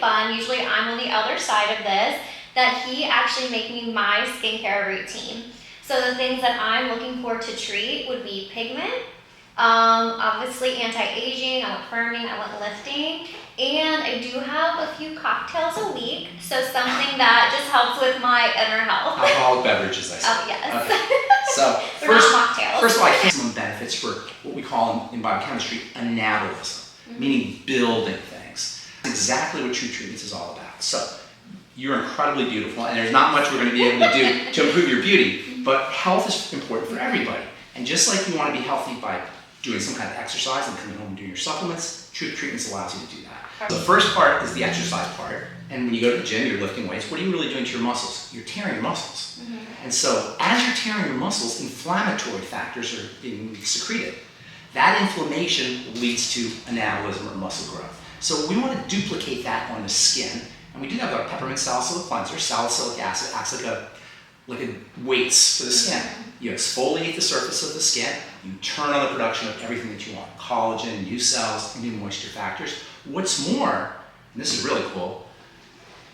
fun. Usually I'm on the other side of this, that he actually make me my skincare routine. So the things that I'm looking for to treat would be pigment, obviously anti-aging, I want firming, I want lifting, and I do have a few cocktails a week, so something that just helps with my inner health. Alcoholic beverages, I say. Oh, yes. Okay. So mocktails. First of all, I have some benefits for what we call in biochemistry anabolism, meaning building things. That's exactly what True Treatments is all about. So you're incredibly beautiful, and there's not much we're going to be able to do to improve your beauty, but health is important for everybody. And just like you want to be healthy by doing some kind of exercise and coming home and doing your supplements, True Treatments allows you to do that. So the first part is the exercise part, and when you go to the gym, you're lifting weights, what are you really doing to your muscles? You're tearing your muscles. And so as you're tearing your muscles, inflammatory factors are being secreted. That inflammation leads to anabolism or muscle growth. So we want to duplicate that on the skin, and we do that with our peppermint salicylic cleanser. Salicylic acid acts like a weights for the skin. You exfoliate the surface of the skin, you turn on the production of everything that you want, collagen, new cells, new moisture factors. What's more, and this is really cool,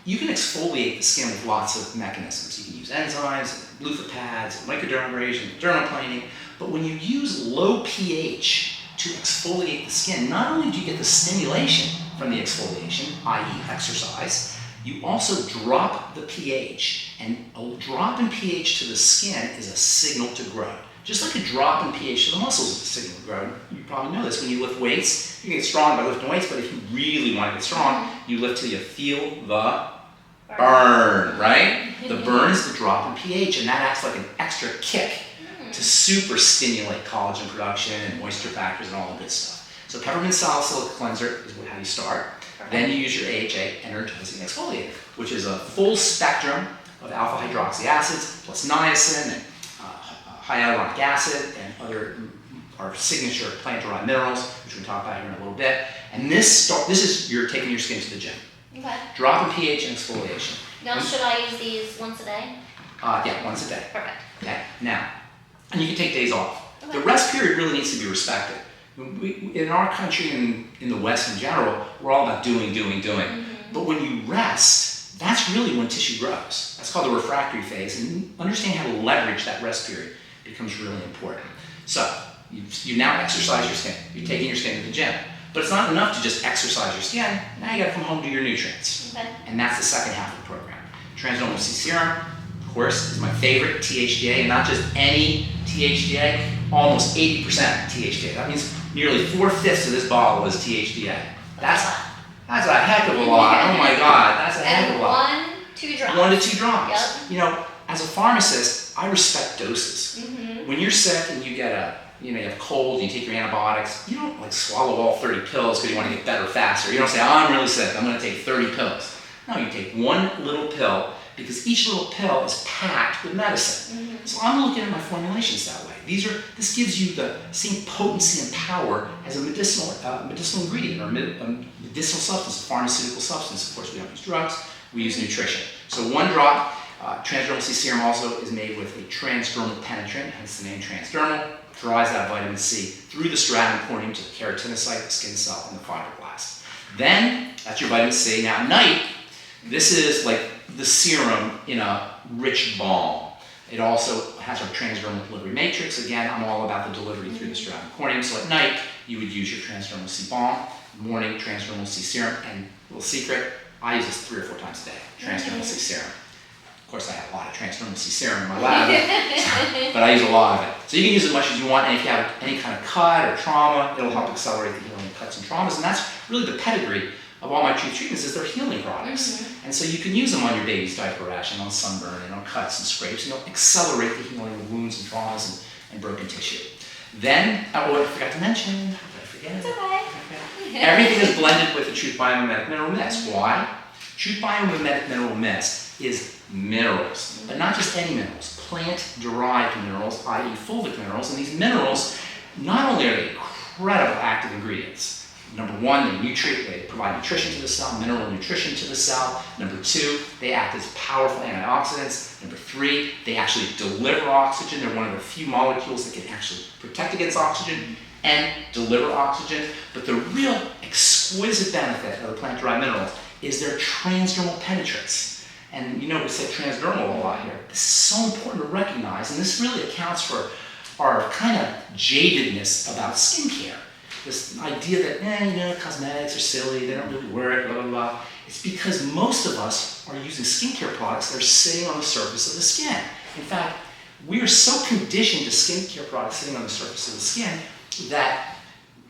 you can exfoliate the skin with lots of mechanisms. You can use enzymes, loofah pads, microdermabrasion, dermaplaning, but when you use low pH to exfoliate the skin, not only do you get the stimulation from the exfoliation, i.e. exercise, you also drop the pH, and a drop in pH to the skin is a signal to grow. Just like a drop in pH to the muscles is a signal to grow. You probably know this. When you lift weights, you can get strong by lifting weights, but if you really want to get strong, you lift till you feel the burn, right? The burn is the drop in pH, and that acts like an extra kick to super stimulate collagen production and moisture factors and all the good stuff. So peppermint salicylic cleanser is how you start. Then you use your AHA energizing exfoliator, which is a full spectrum of alpha hydroxy acids plus niacin and hyaluronic acid and other our signature plant-derived minerals, which we'll talk about here in a little bit. And this is you're taking your skin to the gym. Okay. Drop in pH and exfoliation. Now, should I use these once a day? Yeah, once a day. Perfect. Okay. Now, and you can take days off. Okay. The rest period really needs to be respected. In our country and in the West in general, we're all about doing. But when you rest, that's really when tissue grows. That's called the refractory phase, and understanding how to leverage that rest period becomes really important. So, you now exercise your skin. You're taking your skin to the gym. But it's not enough to just exercise your skin. Now you gotta come home to your nutrients. Okay. And that's the second half of the program. Transdermal C Serum, of course, is my favorite THDA, and not just any THDA, almost 80% THDA. That means nearly 4/5 of this bottle is THDA. That's a heck of a lot. Oh my God, that's a heck of a lot. 1 to 2 drops. 1 to 2 drops. Yep. You know, as a pharmacist, I respect doses. When you're sick and you get you have cold, and you take your antibiotics, you don't like swallow all 30 pills because you want to get better faster. You don't say, oh, I'm really sick, I'm going to take 30 pills. No, you take one little pill because each little pill is packed with medicine. So I'm looking at my formulations that way. This gives you the same potency and power as a medicinal ingredient or medicinal substance, a pharmaceutical substance. Of course, we don't use drugs, we use nutrition. So 1 drop, transdermal C Serum also is made with a transdermal penetrant, hence the name transdermal. Drives that vitamin C through the stratum corneum to the keratinocyte, the skin cell, and the fibroblast. Then, that's your vitamin C. Now at night, this is like the serum in a rich balm. It also has our transdermal delivery matrix. Again, I'm all about the delivery through the stratum corneum. So at night, you would use your transdermal C balm, morning transdermal C serum, and little secret, I use this 3 or 4 times a day, transdermal C serum. Of course, I have a lot of transdermal C serum in my lab, but I use a lot of it. So you can use as much as you want, and if you have any kind of cut or trauma, it'll help accelerate the healing of cuts and traumas, and that's really the pedigree of all my True Treatments is they're healing products. And so you can use them on your baby's diaper rash and on sunburn and on cuts and scrapes, and they'll accelerate the healing of wounds and traumas and broken tissue. Then, I forgot to mention, It's okay. Everything is blended with the Truth Biomimetic Mineral Mist. Why? Truth Biomimetic Mineral Mist is minerals, but not just any minerals, plant-derived minerals, i.e. fulvic minerals, and these minerals, not only are they incredible active ingredients, number 1, they provide nutrition to the cell, mineral nutrition to the cell. Number 2, they act as powerful antioxidants. Number 3, they actually deliver oxygen. They're one of the few molecules that can actually protect against oxygen and deliver oxygen. But the real exquisite benefit of the plant-derived minerals is their transdermal penetrance. And you know we say transdermal a lot here. This is so important to recognize, and this really accounts for our kind of jadedness about skincare. This idea that, cosmetics are silly, they don't really work, blah, blah, blah. It's because most of us are using skincare products that are sitting on the surface of the skin. In fact, we are so conditioned to skincare products sitting on the surface of the skin that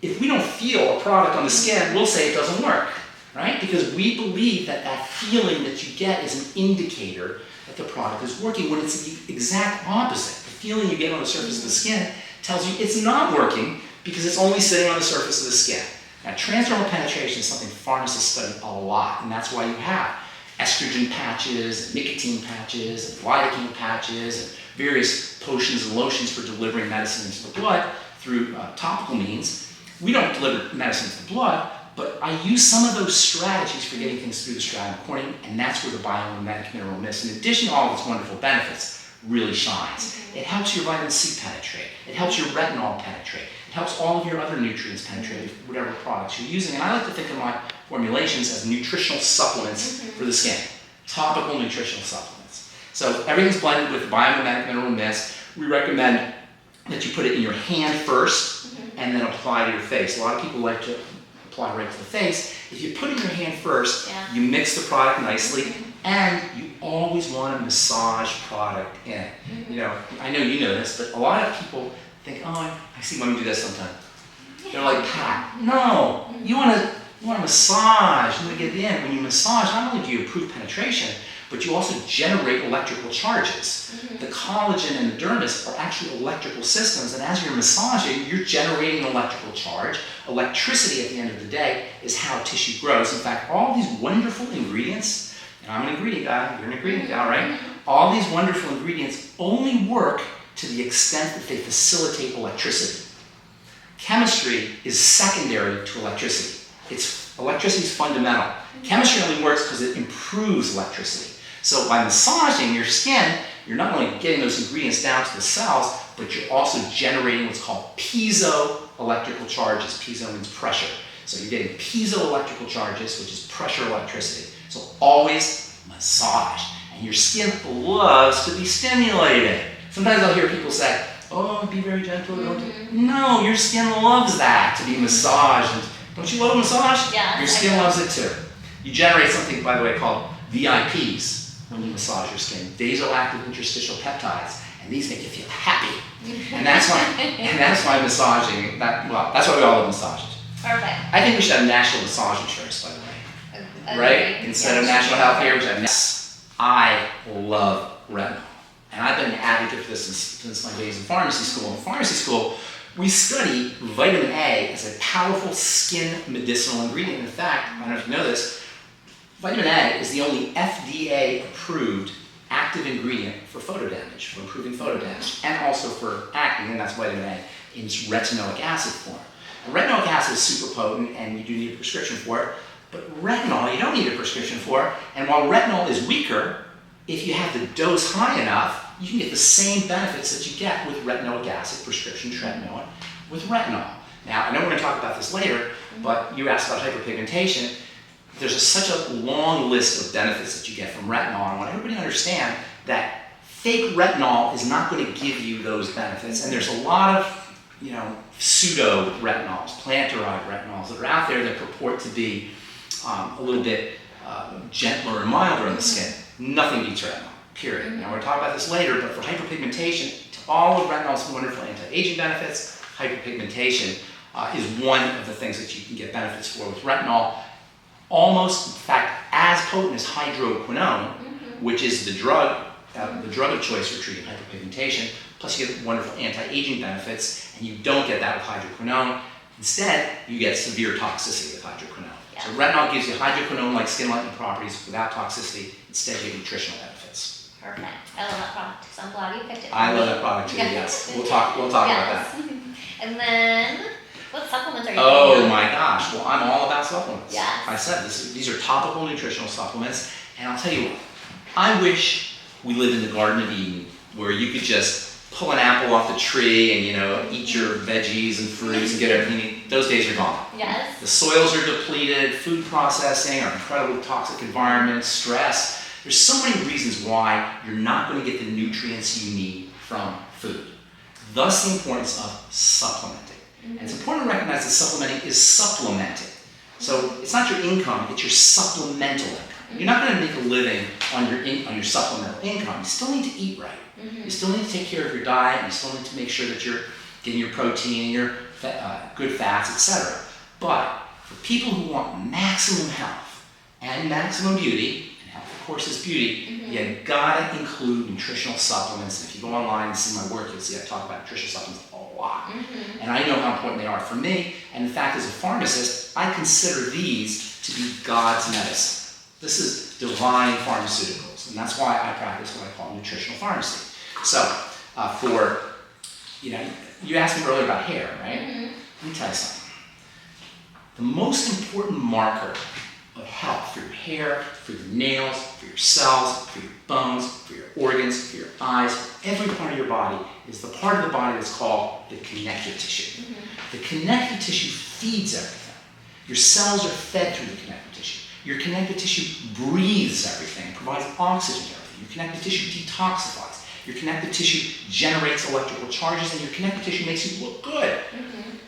if we don't feel a product on the skin, we'll say it doesn't work, right? Because we believe that that feeling that you get is an indicator that the product is working, when it's the exact opposite. The feeling you get on the surface of the skin tells you it's not working because it's only sitting on the surface of the skin. Now, transdermal penetration is something pharmacists study a lot, and that's why you have estrogen patches, and nicotine patches, and lidocaine patches, and various potions and lotions for delivering medicine into the blood through topical means. We don't deliver medicine to the blood, but I use some of those strategies for getting things through the stratum corneum, and that's where the biomimetic mineral mist, in addition to all of its wonderful benefits, really shines. It helps your vitamin C penetrate. It helps your retinol penetrate. It helps all of your other nutrients penetrate, whatever products you're using. And I like to think of my formulations as nutritional supplements for the skin. Topical nutritional supplements. So everything's blended with the biomimetic mineral mist. We recommend that you put it in your hand first and then apply to your face. A lot of people like to apply right to the face. If you put it in your hand first, you mix the product nicely, and you always want to massage product in. I know you know this, but a lot of people think, oh, I see women do this sometimes. They're like, pat. No, you want to massage. You want to get it in. When you massage, not only do you improve penetration, but you also generate electrical charges. The collagen and the dermis are actually electrical systems, and as you're massaging, you're generating an electrical charge. Electricity, at the end of the day, is how tissue grows. In fact, all these wonderful ingredients, and I'm an ingredient guy, you're an ingredient guy, right? All these wonderful ingredients only work to the extent that they facilitate electricity. Chemistry is secondary to electricity. Electricity is fundamental. Chemistry only works because it improves electricity. So by massaging your skin, you're not only getting those ingredients down to the cells, but you're also generating what's called piezoelectrical charges. Piezo means pressure. So you're getting piezoelectrical charges, which is pressure electricity. So always massage. And your skin loves to be stimulated. Sometimes I'll hear people say, oh, be very gentle. No, your skin loves that, to be massaged. And don't you love a massage? Yeah. Your skin loves it too. You generate something, by the way, called VIPs when you massage your skin, vasoactive interstitial peptides, and these make you feel happy. And that's why massaging. That's why we all love massages. Perfect. I think we should have national massage insurance, by the way. Right? Instead of national health care, we should have. I love retinol. And I've been an advocate for this since my days in pharmacy school. In pharmacy school, we study vitamin A as a powerful skin medicinal ingredient. In fact, I don't know if you know this, vitamin A is the only FDA-approved active ingredient for photo damage, for improving photo damage, and also for acne, and that's vitamin A in its retinoic acid form. And retinoic acid is super potent, and you do need a prescription for it, but retinol, you don't need a prescription for, and while retinol is weaker, if you have the dose high enough, you can get the same benefits that you get with retinoic acid, prescription tretinoin, with retinol. Now, I know we're going to talk about this later, but you asked about hyperpigmentation. There's such a long list of benefits that you get from retinol, and I want everybody to understand that fake retinol is not going to give you those benefits, and there's a lot of pseudo retinols, plant-derived retinols that are out there that purport to be a little bit gentler and milder on the skin. Nothing beats retinol, period. Now, we're going to talk about this later, but for hyperpigmentation, to all of retinol's wonderful anti-aging benefits, hyperpigmentation is one of the things that you can get benefits for with retinol. Almost, in fact, as potent as hydroquinone, which is the drug of choice for treating hyperpigmentation. Plus, you get wonderful anti-aging benefits, and you don't get that with hydroquinone. Instead, you get severe toxicity with hydroquinone. Yeah. So retinol gives you hydroquinone-like skin-lightening properties without toxicity. Instead, you get nutritional benefits. Perfect. I love that product, so I'm glad you picked it. I love that product too. Yes, we'll talk about that. And then, what supplements are you Oh my gosh! Well, I'm all about supplements. Yes. I said these are topical nutritional supplements, and I'll tell you what. I wish we lived in the Garden of Eden, where you could just pull an apple off the tree and eat your veggies and fruits and get everything you need. those days are gone. Yes. The soils are depleted, food processing are incredibly toxic environments, stress. There's so many reasons why you're not going to get the nutrients you need from food. Thus the importance of supplementing. And it's important to recognize that supplementing is supplementing. So it's not your income, it's your supplemental income. You're not going to make a living on your supplemental income. You still need to eat right. You still need to take care of your diet. You still need to make sure that you're getting your protein and your good fats, etc. But for people who want maximum health and maximum beauty, and health of course is beauty, you gotta include nutritional supplements. And if you go online and see my work, you'll see I talk about nutritional supplements a lot. And I know how important they are for me. And in fact, as a pharmacist, I consider these to be God's medicine. This is divine pharmaceuticals, and that's why I practice what I call nutritional pharmacy. So, you asked me earlier about hair, right? Let me tell you something. The most important marker of health for your hair, for your nails, for your cells, for your bones, for your organs, for your eyes, for every part of your body is the part of the body that's called the connective tissue. The connective tissue feeds everything. Your cells are fed through the connective tissue. Your connective tissue breathes everything, provides oxygen to everything. Your connective tissue detoxifies. Your connective tissue generates electrical charges, and your connective tissue makes you look good.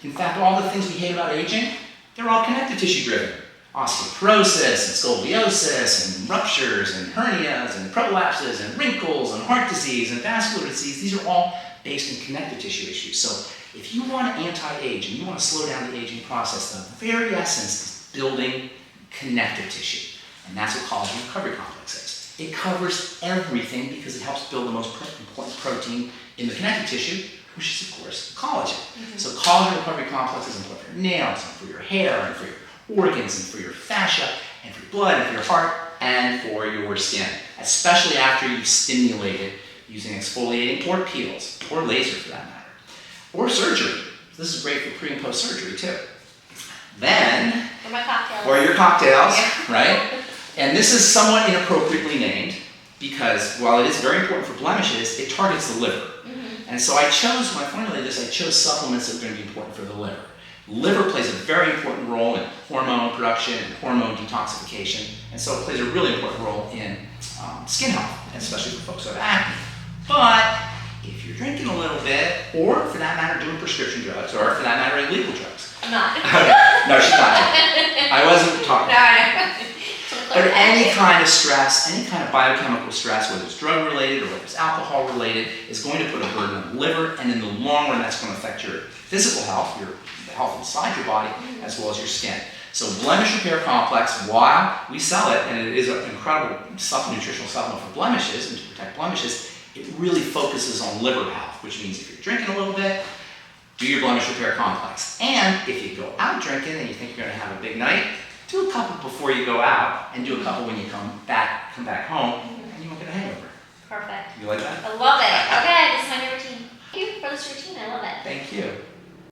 In fact, all the things we hate about aging, they're all connective tissue driven. Osteoporosis and scoliosis and ruptures and hernias and prolapses and wrinkles and heart disease and vascular disease, these are all based in connective tissue issues. So if you want to anti-age and you want to slow down the aging process, the very essence is building connective tissue. And that's what collagen recovery complex is. It covers everything because it helps build the most important protein in the connective tissue, which is of course collagen. So collagen recovery complex is important for your nails and for your hair and for your organs and for your fascia and for your blood and for your heart and for your skin, especially after you've stimulated using exfoliating or peels or laser for that matter, or surgery. This is great for pre and post surgery too. Then, For my cocktails. or your cocktails, right? And this is somewhat inappropriately named because while it is very important for blemishes, it targets the liver. And so when I formulated this, I chose supplements that are going to be important for the liver. Liver plays a very important role in hormone production and hormone detoxification, and so it plays a really important role in skin health, especially for folks who have acne. But if you're drinking a little bit, or for that matter doing prescription drugs, or for that matter illegal drugs. I'm not. Okay. No, she's not. I wasn't talking. But any kind of stress, any kind of biochemical stress, whether it's drug related or whether it's alcohol related, is going to put a burden on the liver, and in the long run that's going to affect your physical health, the health inside your body, as well as your skin. So blemish repair complex, while we sell it, and it is an incredible nutritional supplement for blemishes and to protect blemishes, it really focuses on liver health, which means if you're drinking a little bit, do your blemish repair complex. And if you go out drinking and you think you're going to have a big night, do a couple before you go out, and do a couple when you come back home, and you won't get a hangover. Perfect. You like that? I love it. Okay, this is my new routine. Thank you for this routine. I love it. Thank you.